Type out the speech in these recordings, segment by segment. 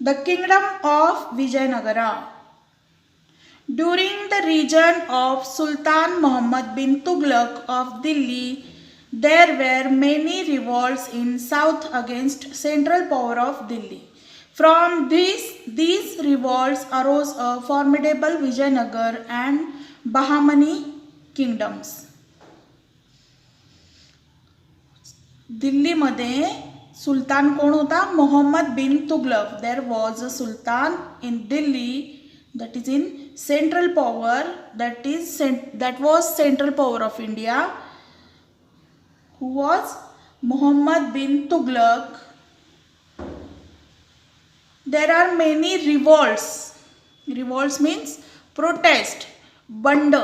The kingdom of Vijayanagara. During the reign of Sultan Muhammad bin Tughlaq of Delhi, there were many revolts in south against central power of Delhi. From these revolts arose a formidable Vijayanagar and Bahmani kingdoms. दिल्लीमध्ये सुलतान कोण होता? Mohammad bin Tughlaq. There was a sultan in Delhi that is in central power, that was central power of India, who was Muhammad bin Tughlaq. There are many revolts means protest, बंड.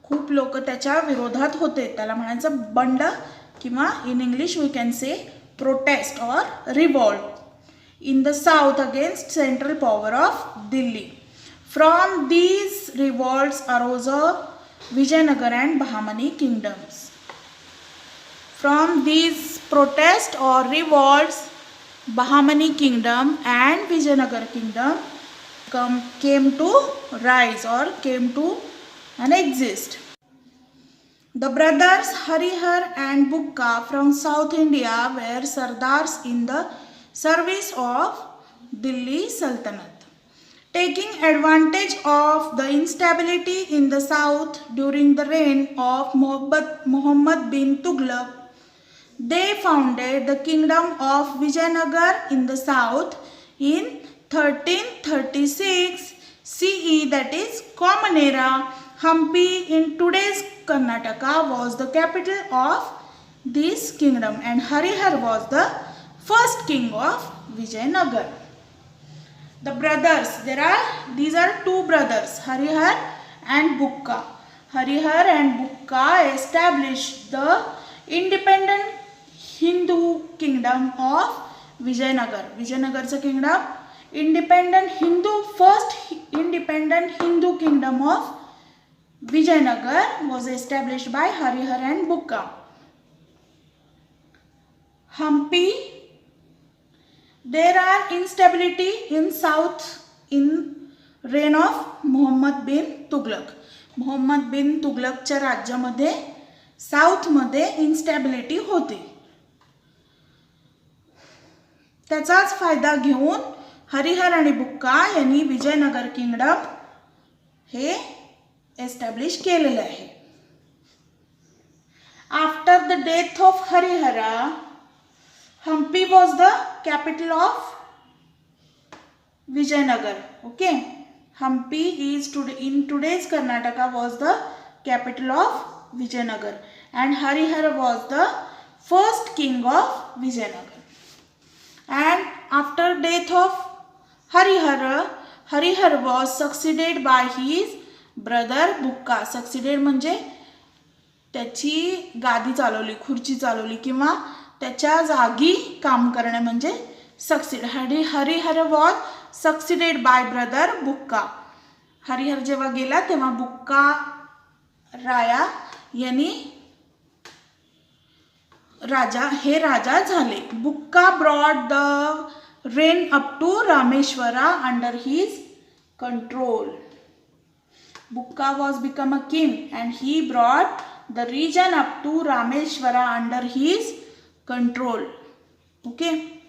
खूप लोक त्याच्या विरोधात होते, त्याला म्हणायचं बंड किंवा in English we can say protest or revolt in the south against central power of Delhi. From these revolts arose Vijayanagar and Bahmani kingdoms. From these protests or revolts, Bahmani kingdom and Vijayanagar kingdom came to rise or came to exist. The brothers Harihar and Bukka from South India were Sardars in the service of Delhi Sultanate. Taking advantage of the instability in the south during the reign of Muhammad bin Tughlaq, they founded the kingdom of Vijayanagar in the south in 1336 CE, that is Common Era. Hampi in today's Karnataka was the capital of this kingdom, and Harihar was the first king of Vijayanagar. The brothers, these are two brothers, Harihar and Bukka. Harihar and Bukka established the independent Hindu kingdom of Vijayanagar. Vijayanagar's kingdom, first independent Hindu kingdom of Vijayanagar was established by Harihar and Bukka. Hampi. There are instability in south in reign of Muhammad bin Tughlaq. Muhammad bin तुघलकच्या राज्यामध्ये south मध्ये instability होती. त्याचाच फायदा घेऊन हरिहर आणि बुक्का यांनी Vijayanagar kingdom हे establish केलेले आहे. After the death of Harihara, Hampi was the capital of Vijayanagar. Okay, Hampi is in today's Karnataka was the capital of Vijayanagar, and Harihara was the first king of Vijayanagar. And after death of Harihara was succeeded by his brother Bukka. Succeeded म्हणजे त्याची गादी चालवली, खुर्ची चालवली किंवा त्याच्या जागी काम करणे म्हणजे succeed. Harihara was succeeded by brother Bukka. Harihara जेव्हा गेला तेव्हा बुक्का राया यांनी राजा झाले. Bukka brought the reign up to Rameshwara under his control. Bukka was become a king and he brought the region up to Rameshwara under his control. Okay.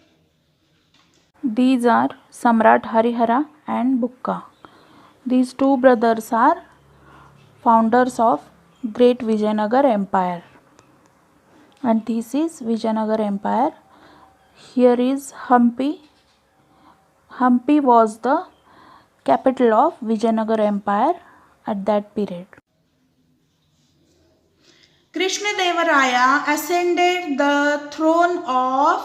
These are Samrat Harihara and Bukka. These two brothers are founders of Great Vijayanagar Empire. And this is Vijayanagar Empire. Here is Hampi. Hampi was the capital of Vijayanagar Empire at that period. Krishnadevaraya ascended the throne of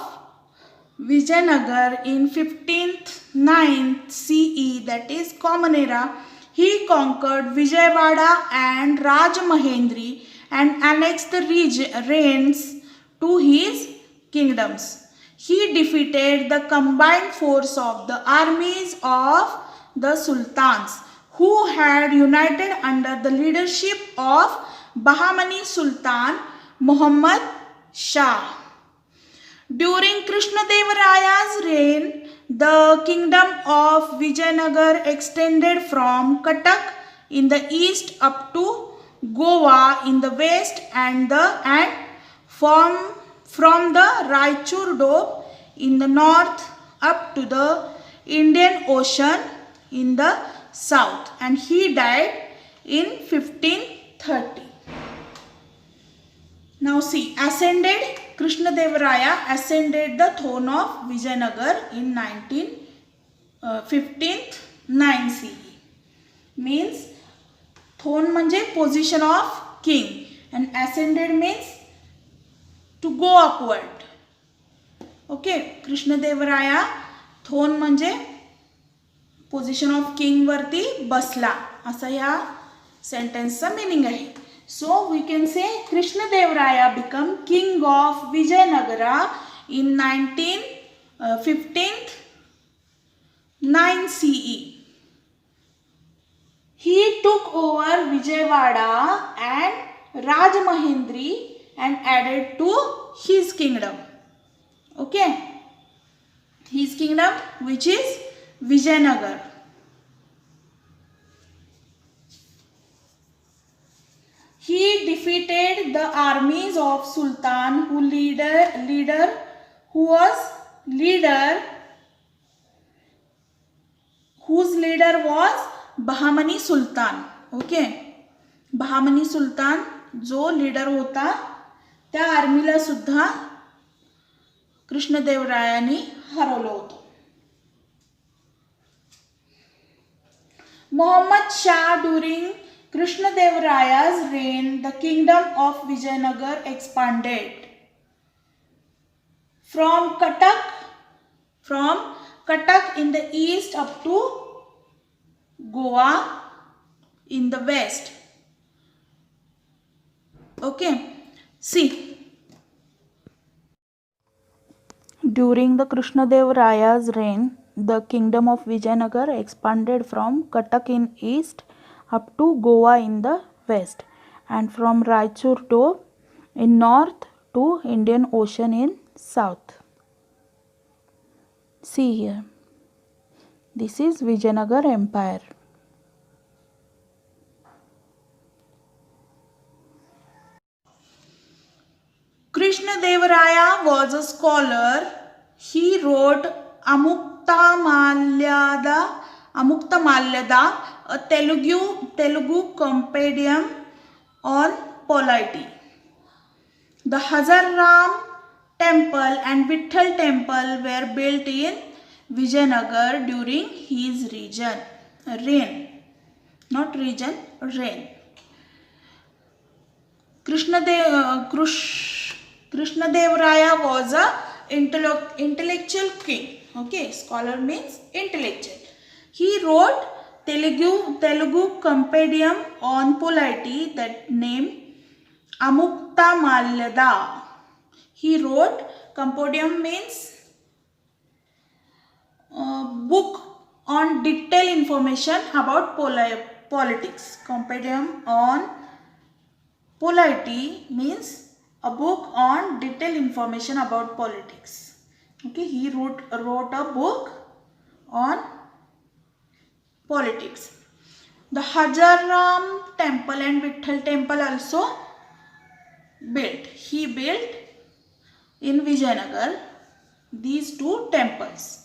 Vijayanagar in 1509 CE, that is Common Era. He conquered Vijayawada and Rajamahendri and annexed the reigns to his kingdoms. He defeated the combined force of the armies of the sultans who had united under the leadership of Bahmani Sultan Muhammad Shah. During Krishnadevaraya's reign, The kingdom of Vijayanagar extended from Cuttack in the east up to Goa in the west and from the Raichur Doab in the north up to the Indian Ocean in the south, and he died in 1530. Now see, Krishnadevaraya ascended the throne of Vijayanagar in 1509 CE. Means throne म्हणजे position of king and ascended means to go upward. Okay, Krishnadevaraya throne म्हणजे position of king वरती बसला असा या सेंटेन्सचा meaning आहे. सो we can say Krishnadevaraya become king of Vijayanagara in 1509 CE. He took over Vijayawada and Rajamahendri and added to his kingdom. Okay, his kingdom which is Vijayanagar. He defeated the armies of Sultan whose leader was Bahmani Sultan. Okay, Bahmani Sultan जो leader होता त्या आर्मीला सुद्धा कृष्णदेवरायांनी हरवलं होतं. Muhammad Shah, during Krishnadevaraya's reign, the kingdom of Vijayanagar expanded from Cuttack in the east up to Goa in the west. Okay, see. During the Krishnadevaraya's reign, the kingdom of Vijayanagar expanded from Cuttack in east up to Goa in the west, and from Raichur Doab in north to Indian Ocean in south. See here, this is Vijayanagar Empire. Krishnadevaraya was a scholar. He wrote Amukta Malyada, a Telugu compendium on polity. The Hazar Ram temple and Vitthal temple were built in Vijayanagar during his reign. Krishnadevaraya was a intellectual king. Okay, scholar means intellectual. He wrote Telugu compendium on polity that name Amukta Malyada. He wrote, compendium means book on detailed information about politics. Compendium on polity means a book on detailed information about politics. Okay, he wrote a book on politics. The Hajaram temple and Vitthal temple also built. He built in Vijayanagar these two temples.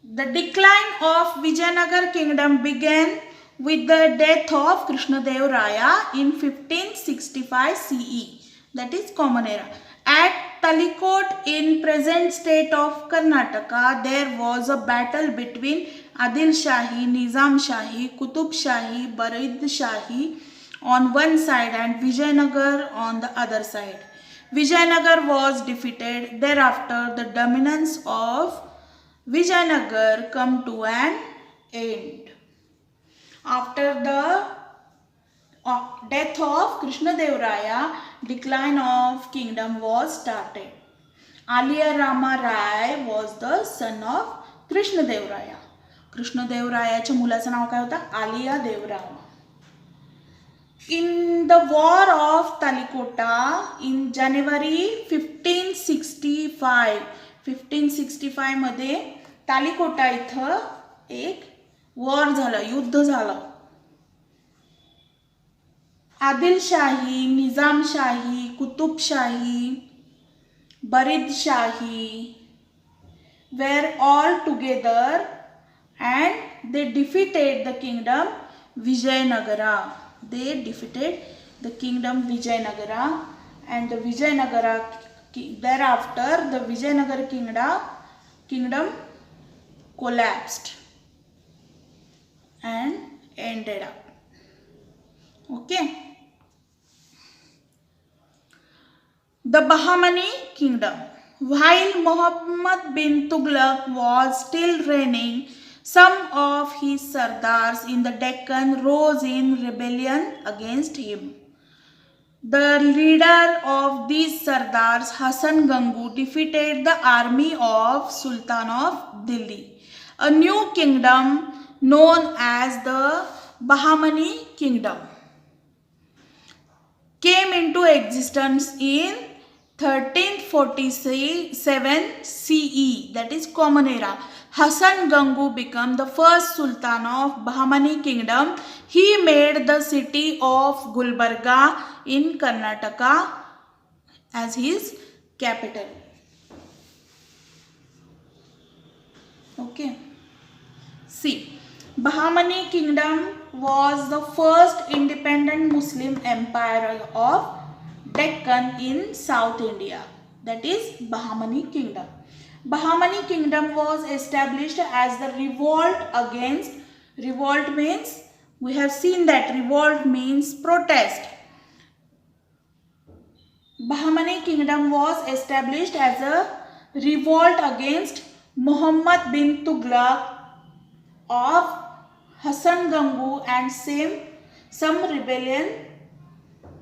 The decline of Vijayanagar kingdom began with the death of Krishnadevaraya in 1565 CE, that is Common Era. At Talikot in present state of Karnataka, there was a battle between Adil Shahi, Nizam Shahi, Qutub Shahi, Barid Shahi on one side and Vijayanagar on the other side. Vijayanagar was defeated. Thereafter, the dominance of Vijayanagar come to an end. After the death of Krishnadevaraya, decline of kingdom was started. Aliya Rama Rai was the son of Krishnadevaraya. कृष्णदेवरायाच्या मुलाचं नाव काय होतं? Alia Devrao. In the war of Talikota in January 1565, 1565 मध्ये तालिकोटा इथं एक war झालं, युद्ध झालं. Adilshahi, Nizam Shahi, Qutb Shahi, Baridshahi were all together and they defeated the kingdom Vijayanagara. They defeated the kingdom Vijayanagara, and the Vijayanagara thereafter the Vijayanagara kingdom collapsed and ended up. Okay. The Bahmani kingdom. While Muhammad bin Tughlaq was still reigning, some of his sardars in the Deccan rose in rebellion against him. The leader of these sardars, Hasan Gangu, defeated the army of Sultan of Delhi. A new kingdom known as the Bahmani kingdom came into existence in 1347 CE, that is Common Era. Hasan Gangu became the first Sultan of Bahmani kingdom. He made the city of Gulbarga in Karnataka as his capital. Okay. See, Bahmani kingdom was the first independent Muslim empire of Deccan in South India, that is Bahmani kingdom. Bahmani kingdom was established as the revolt means, we have seen that revolt means protest. Bahmani kingdom was established as a revolt against Muhammad bin Tughlaq of Hasan Gangu and some rebellion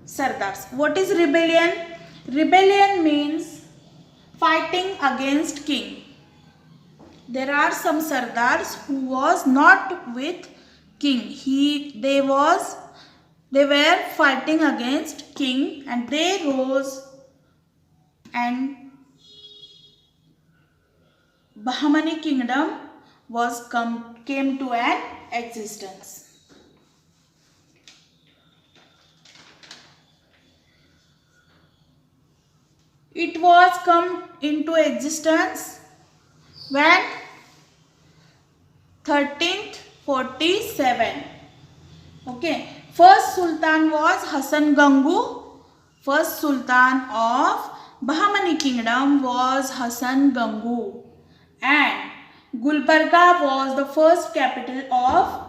sardars. What is rebellion? Rebellion means fighting against king. There are some sardars who was not with king. They were fighting against king, and they rose, and Bahmani kingdom came to an existence. It was come into existence when 1347. Okay. First Sultan was Hasan Gangu. First Sultan of Bahmani kingdom was Hasan Gangu, and Gulbarga was the first capital of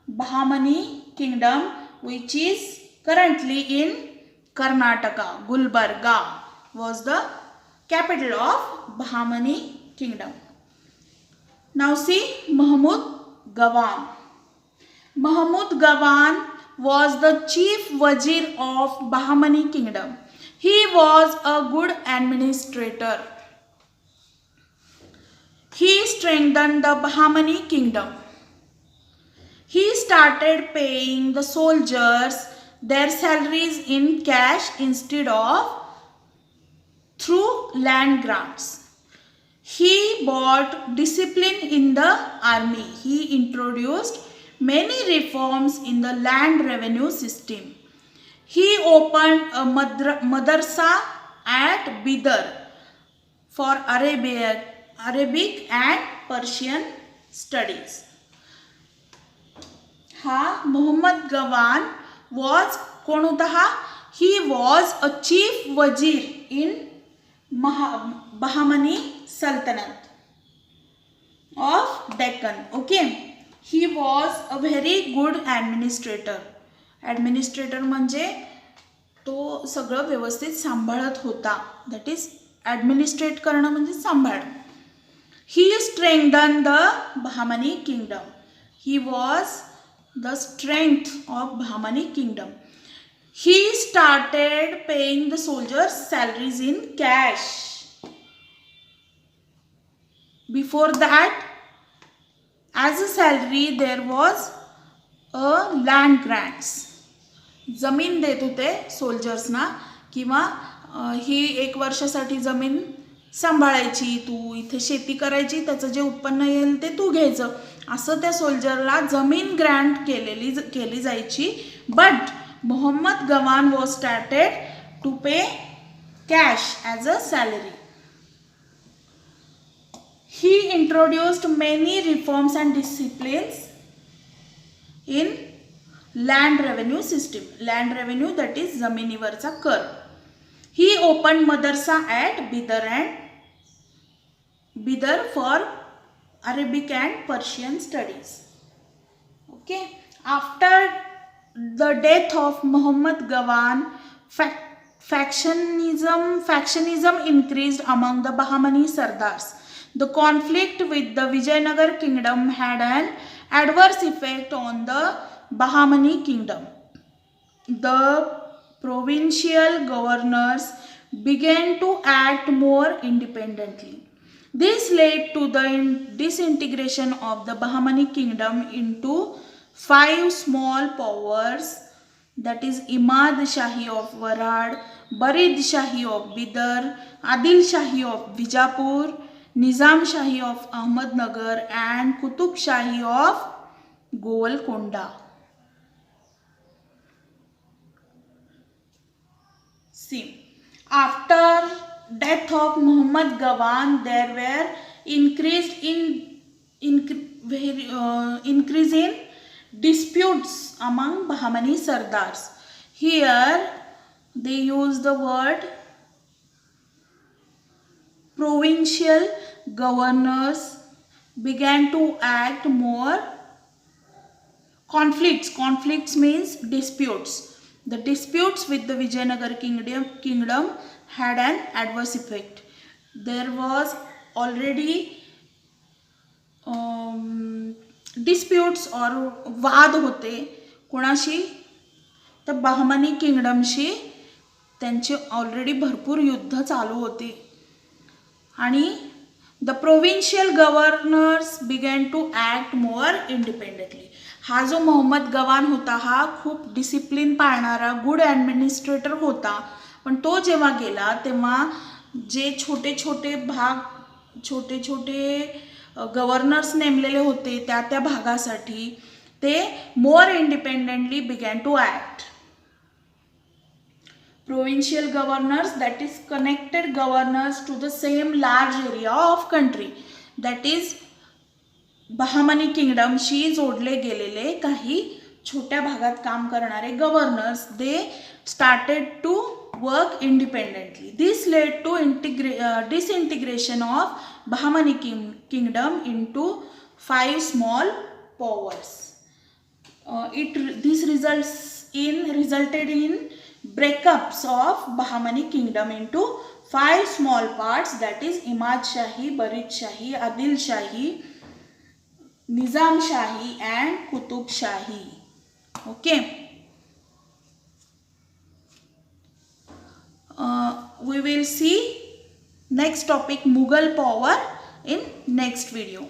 Bahmani kingdom, which is currently in Karnataka. Gulbarga was the capital of Bahmani kingdom. Now see Mahmud Gawan. Mahmud Gawan was the chief wazir of Bahmani kingdom. He was a good administrator. He strengthened the Bahmani kingdom. He started paying the soldiers their salaries in cash instead of through land grants. He brought discipline in the army. He introduced many reforms in the land revenue system. He opened a madrasa at Bidar for Arabic and Persian studies. Muhammad Gawan was कोण होता हा? He was a chief wazir in Bahmani Sultanate of Deccan. Okay. He was a very good administrator. Administrator म्हणजे तो सगळं व्यवस्थित सांभाळत होता. That is administrate करणं म्हणजे सांभाळणं. He strengthened the Bahmani kingdom. He was the strength of Bahmani kingdom. He started paying the soldiers salaries in cash. Before that, as a salary there was a land grants. जमीन देत होते सोल्जर्सना, किंवा ही 1 वर्षासाठी जमीन सांभाळायची, तू इथे शेती करायची, त्याचं जे उत्पन्न येईल ते तू घ्यायचं, असं त्या सोल्जरला जमीन ग्रँट केली जायची. But Mohammad Gawan was started to pay cash as a salary. He introduced many reforms and disciplines in land revenue system. Land revenue, that is जमिनीवरचा कर. He opened madrasa at Bidar for Arabic and Persian studies. Okay. After the death of Muhammad Gawan, factionism increased among the Bahmani Sardars. The conflict with the Vijayanagar kingdom had an adverse effect on the Bahmani kingdom. The provincial governors began to act more independently. This led to the disintegration of the Bahmani kingdom into 5 small powers, that is Imad Shahi of Warad, Barid Shahi of Bidar, Adil Shahi of Bijapur, Nizam Shahi of Ahmednagar, and Qutub Shahi of Golconda. See, after death of Muhammad Gawan, there were increase in disputes among Bahmani Sardars. Here they use the word provincial governors began to act more. Conflicts means disputes. The disputes with the Vijayanagar kingdom had an adverse effect. There was already disputes or वाद होते कोणाशी, तर बहामनी किंगडमशी त्यांचे already भरपूर युद्ध चालू होते. आणि the provincial governors began to act more independently. हा जो मोहम्मद गवान होता हा खूप डिसिप्लिन पाळणारा गुड ॲडमिनिस्ट्रेटर होता, पण तो जेव्हा गेला तेव्हा जे छोटे छोटे गव्हर्नर्स नेमलेले होते त्या भागासाठी ते more independently began to act. Provincial governors, that is connected governors to the same large area of country, that is Bahmani kingdom she जोडले गेलेले काही छोट्या भागात काम करणारे governor's, they started to work independently. This led to disintegration of Bahmani kingdom into 5 small powers. This resulted in breakups of Bahmani kingdom into 5 small parts, that is Imad Shahi, Barid Shahi, Adil Shahi, Nizam Shahi and Qutub Shahi. Okay. We will see next topic Mughal power in next video.